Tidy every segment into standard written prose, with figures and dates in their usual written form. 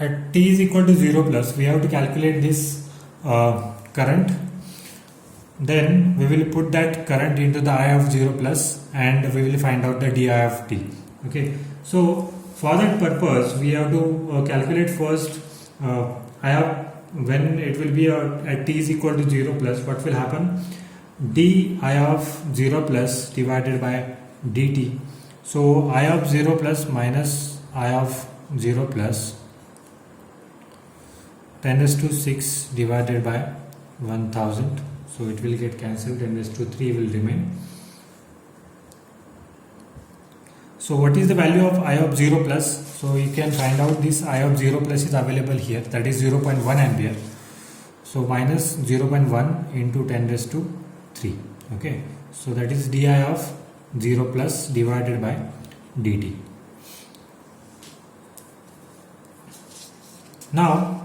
at t is equal to 0 plus, we have to calculate this current. Then we will put that current into the I of 0 plus and we will find out the di of t. Okay, so for that purpose we have to calculate first I have, when it will be at t is equal to 0 plus, what will happen? Di of 0 plus divided by dt. So I of 0 plus minus I of 0 plus 10 raised to 6 divided by 1000. So it will get cancelled, 10 raised to 3 will remain. So what is the value of I of 0 plus? So you can find out this I of 0 plus is available here, that is 0.1 ampere. So minus 0.1 into 10 raised to 3. Okay, so that is di of 0 plus divided by dt. Now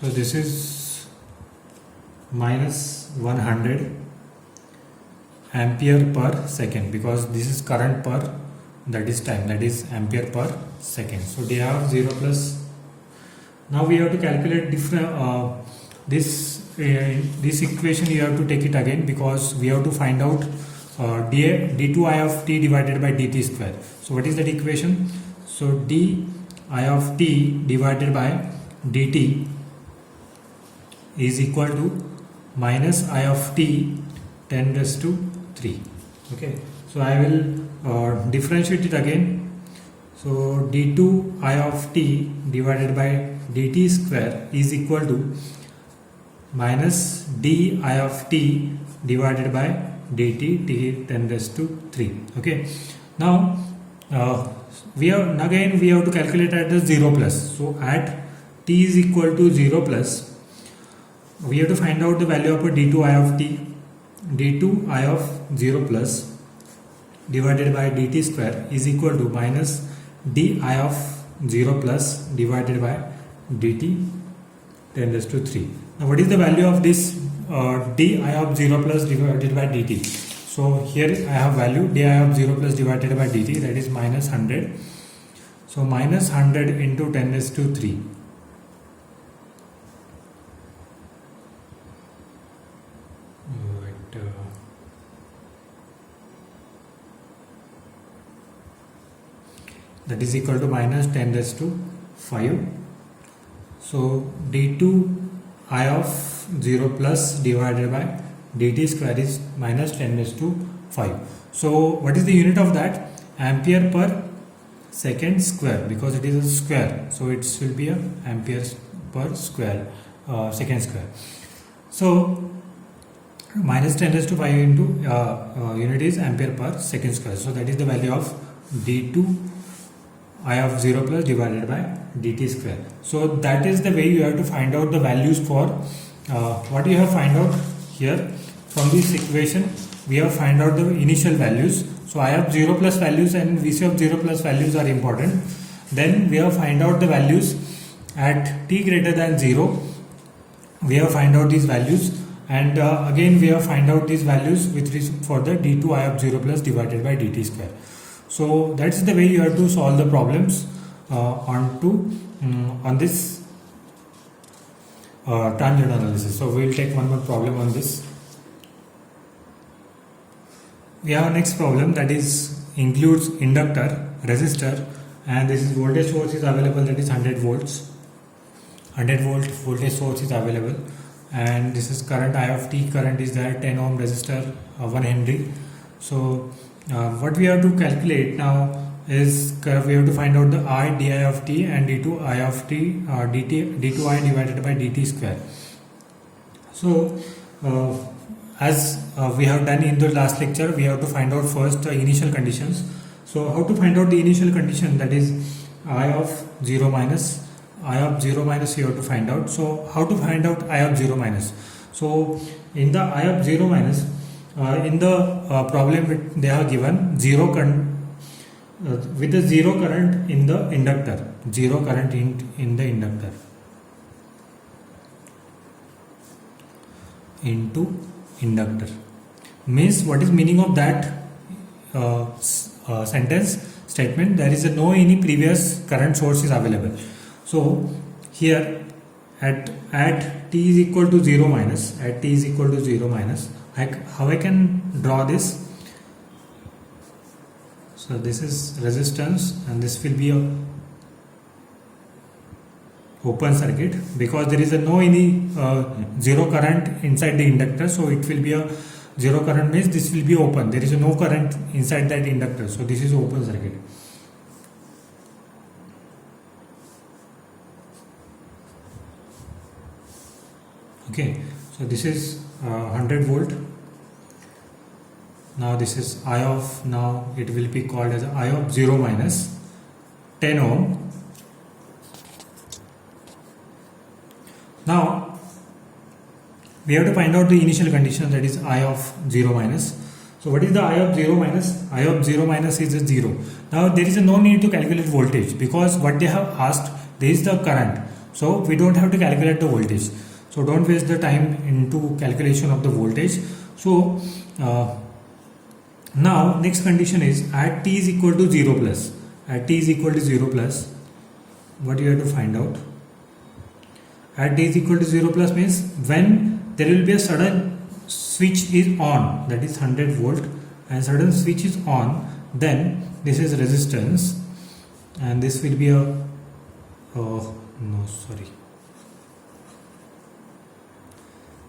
so this is minus 100 ampere per second, because this is current per, that is time, that is ampere per second. So di of 0 plus. Now we have to calculate different this equation. You have to take it again, because we have to find out d2I of t divided by dt square. So what is that equation? So di of t divided by dt is equal to minus I of t 10 raised to 3. Okay, so I will differentiate it again. So d2 I of t divided by dt square is equal to minus di of t divided by dt t 10 raised to 3. Okay, now we have to calculate at the 0 plus. So at t is equal to 0 plus, we have to find out the value of a d2 I of t. d2 I of 0 plus divided by dt square is equal to minus di of 0 plus divided by dt 10 raised to 3. Now what is the value of this di of 0 plus divided by dt? So here I have value di of 0 plus divided by dt, that is minus 100. So minus 100 into 10 raised to 3. That is equal to minus 10 raised to 5. So d2 I of 0 plus divided by dt square is minus 10 raised to 5. So what is the unit of that? Ampere per second square, because it is a square, so it will be a ampere per square second square. So minus 10 raised to 5 into unit is ampere per second square. So that is the value of d2 I of 0 plus divided by dt square. So that is the way you have to find out the values for what you have find out here from this equation. We have find out the initial values. So I of 0 plus values and VC of 0 plus values are important. Then we have find out the values at t greater than 0. We have find out these values, and again we have find out these values which is for the d2 I of 0 plus divided by dt square. So that's the way you have to solve the problems on this tangent analysis. So we will take one more problem on this. We have next problem, that is includes inductor, resistor, and this is voltage source is available, that is 100 volts. 100 volt voltage source is available, and this is current I of t. Current is there, 10 ohm resistor, 1 Henry. So what we have to calculate now is we have to find out the I di of t and d2 I of t d2 I divided by dt square. So as we have done in the last lecture, we have to find out first the initial conditions. So how to find out the initial condition, that is I of 0 minus. I of 0 minus you have to find out. So how to find out I of 0 minus? So in the I of 0 minus, in the problem they have given with the zero current in the inductor, zero current in the inductor. into inductor. Means what is meaning of that sentence statement? There is no any previous current source is available. So here at t is equal to 0 minus, how I can draw this? So this is resistance and this will be a open circuit because there is no any zero current inside the inductor, so it will be a zero current, means this will be open, there is no current inside that inductor, so this is open circuit. Okay, so this is 100 volt. Now this is I of, now it will be called as I of 0 minus 10 ohm. Now we have to find out the initial condition, that is I of 0 minus. So what is the I of 0 minus? I of 0 minus is a 0. Now there is no need to calculate voltage because what they have asked, there is the current. So we don't have to calculate the voltage. So don't waste the time into calculation of the voltage. So now next condition is at t is equal to 0 plus. At t is equal to 0 plus, what you have to find out? At t is equal to 0 plus means when there will be a sudden switch is on, that is 100 volt, and sudden switch is on, then this is resistance and this will be a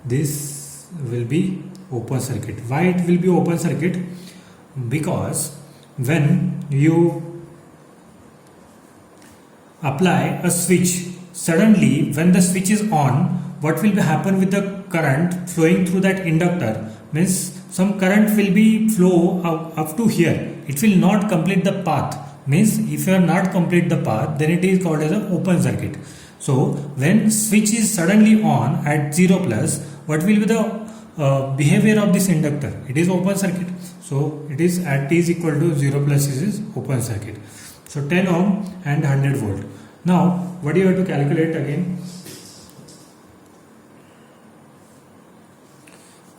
this will be open circuit. Why it will be open circuit? Because when you apply a switch, suddenly when the switch is on, what will happen with the current flowing through that inductor? Means some current will be flow up to here, it will not complete the path. Means if you are not complete the path, then it is called as an open circuit. So when switch is suddenly on at 0 plus, what will be the behavior of this inductor? It is open circuit. So it is at t is equal to 0 plus is open circuit. So 10 ohm and 100 volt. Now what do you have to calculate again?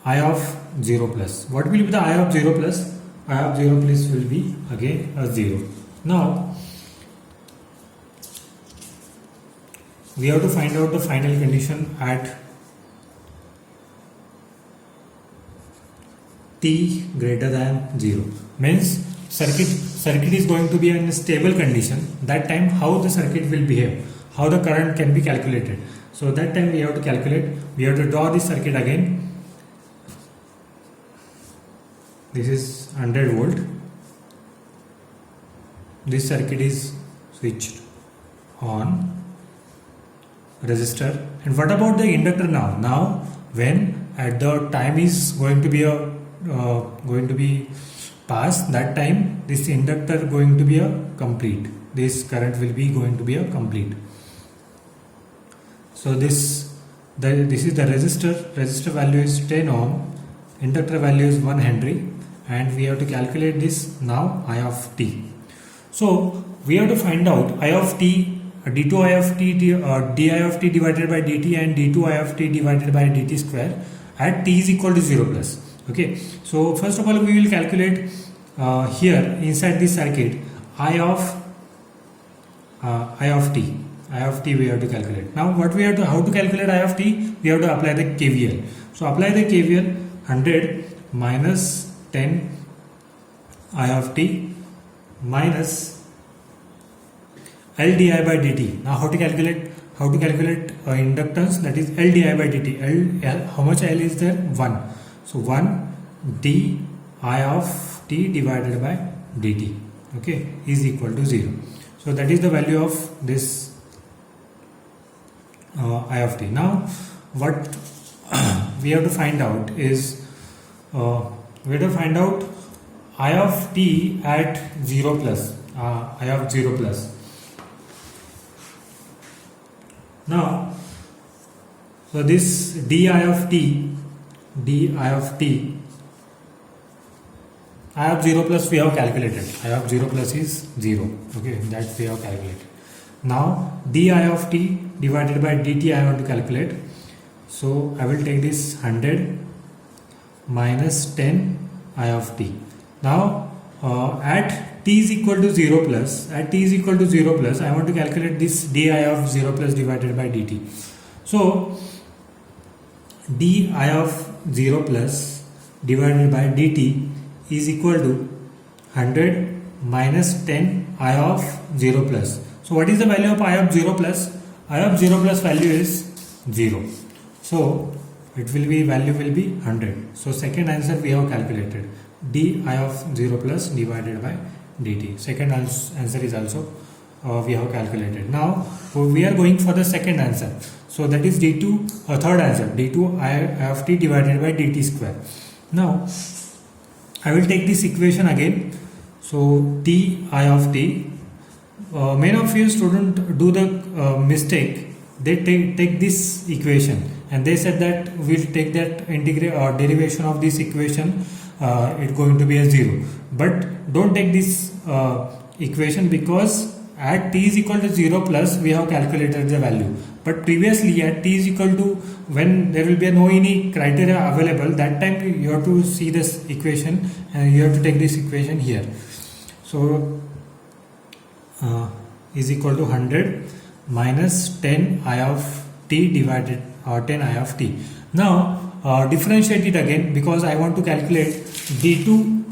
I of 0 plus. What will be the I of 0 plus? I of 0 plus will be again a 0. Now we have to find out the final condition at t greater than 0. Means circuit is going to be in a stable condition. That time how the circuit will behave, how the current can be calculated. So that time we have to calculate, we have to draw this circuit again. This is 100 volt. This circuit is switched on, resistor. And what about the inductor now? Now when at the time is going to be past, that time this inductor going to be a complete, this current will be going to be a complete. So this is the resistor value is 10 ohm, inductor value is 1 Henry, and we have to calculate this now I of t. So we have to find out I of t, d2 I of t, di of t divided by dt and d2 I of t divided by dt square at t is equal to 0 plus. Okay, so first of all we will calculate here inside this circuit I of t we have to calculate. Now what we have to, how to calculate I of t? We have to apply the KVL. So apply the KVL, 100 minus 10 I of t minus L di by dt. Now how to calculate? How to calculate inductance, that is L di by dt. L, how much L is there? 1. So 1 d I of t divided by dt, okay, is equal to 0. So that is the value of this I of t. Now what we have to find out is we have to find out I of t at 0 plus, I of 0 plus. Now so this di of t, I of 0 plus we have calculated. I of 0 plus is 0. Okay, that we have calculated. Now di of t divided by dt I want to calculate. So I will take this 100 minus 10 I of t. Now at t is equal to 0 plus, at t is equal to 0 plus, I want to calculate this di of 0 plus divided by dt. So di of 0 plus divided by dt is equal to 100 minus 10 I of 0 plus. So what is the value of I of 0 plus? I of 0 plus value is 0. So it will be, value will be 100. So second answer we have calculated, di of 0 plus divided by dt. Second answer is also we have calculated. Now we are going for the second answer. So that is d2, third answer, d2 I of t divided by dt square. Now I will take this equation again. So t I of t. Many of you students do the mistake. They take this equation and they said that we'll take that integral or derivation of this equation. It's going to be a 0. But don't take this equation, because at t is equal to 0 plus we have calculated the value. But previously at t is equal to, when there will be no any criteria available, that time you have to see this equation and you have to take this equation here. So is equal to 100 minus 10 I of t divided 10 I of t. Now differentiate it again, because I want to calculate d2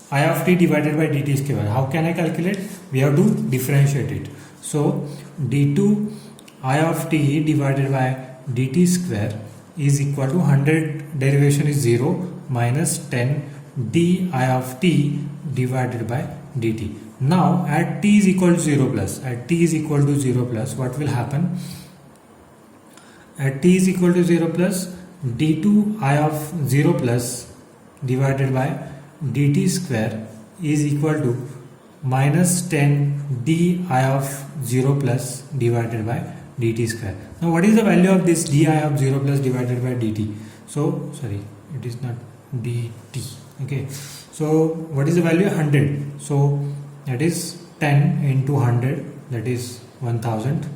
I of t divided by dt square. How can I calculate? We have to differentiate it. So d2 I of t divided by dt square is equal to 100, derivation is 0, minus 10 di of t divided by dt. Now at t is equal to 0 plus, at t is equal to 0 plus, what will happen? At t is equal to 0 plus, d2 I of 0 plus divided by dt square is equal to minus 10 di of 0 plus divided by dt square. Now what is the value of this di of 0 plus divided by dt? So sorry, it is not dt. Okay, so what is the value? 100. So that is 10 into 100, that is 1000.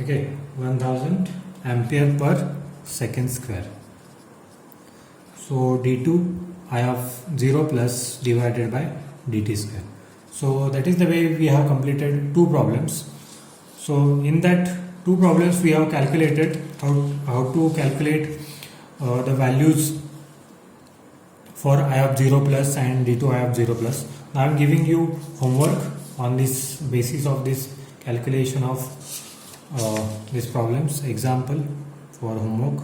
Okay, 1000 ampere per second square. So d2 I of 0 plus divided by dt square. So that is the way we have completed two problems. So in that two problems we have calculated how to calculate the values for I of 0 plus and d2 I of 0 plus. Now I am giving you homework on this basis of this calculation of these problems. Example for homework.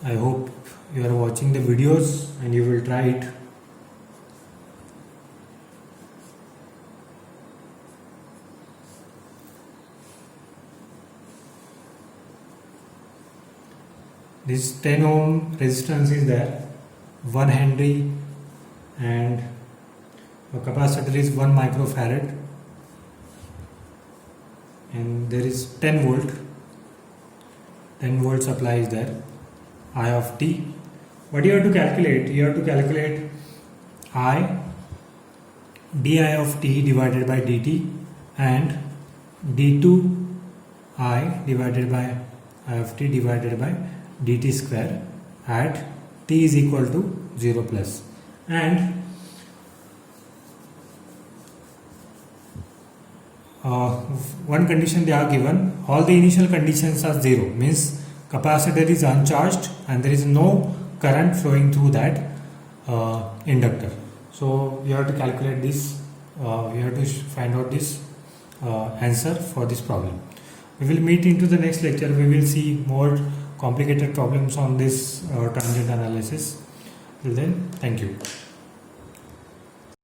I hope you are watching the videos and you will try it. This 10 ohm resistance is there, 1 Henry, and a capacitor is 1 microfarad, and there is 10 volt supply is there. I of t. What you have to calculate? You have to calculate I di of t divided by dt and d2 I divided by I of t divided by dt square at t is equal to 0 plus. And one condition they are given, all the initial conditions are 0, means capacitor is uncharged and there is no current flowing through that inductor. So you have to calculate this, you have to find out this answer for this problem. We will meet into the next lecture. We will see more complicated problems on this tangent analysis. Till then, thank you.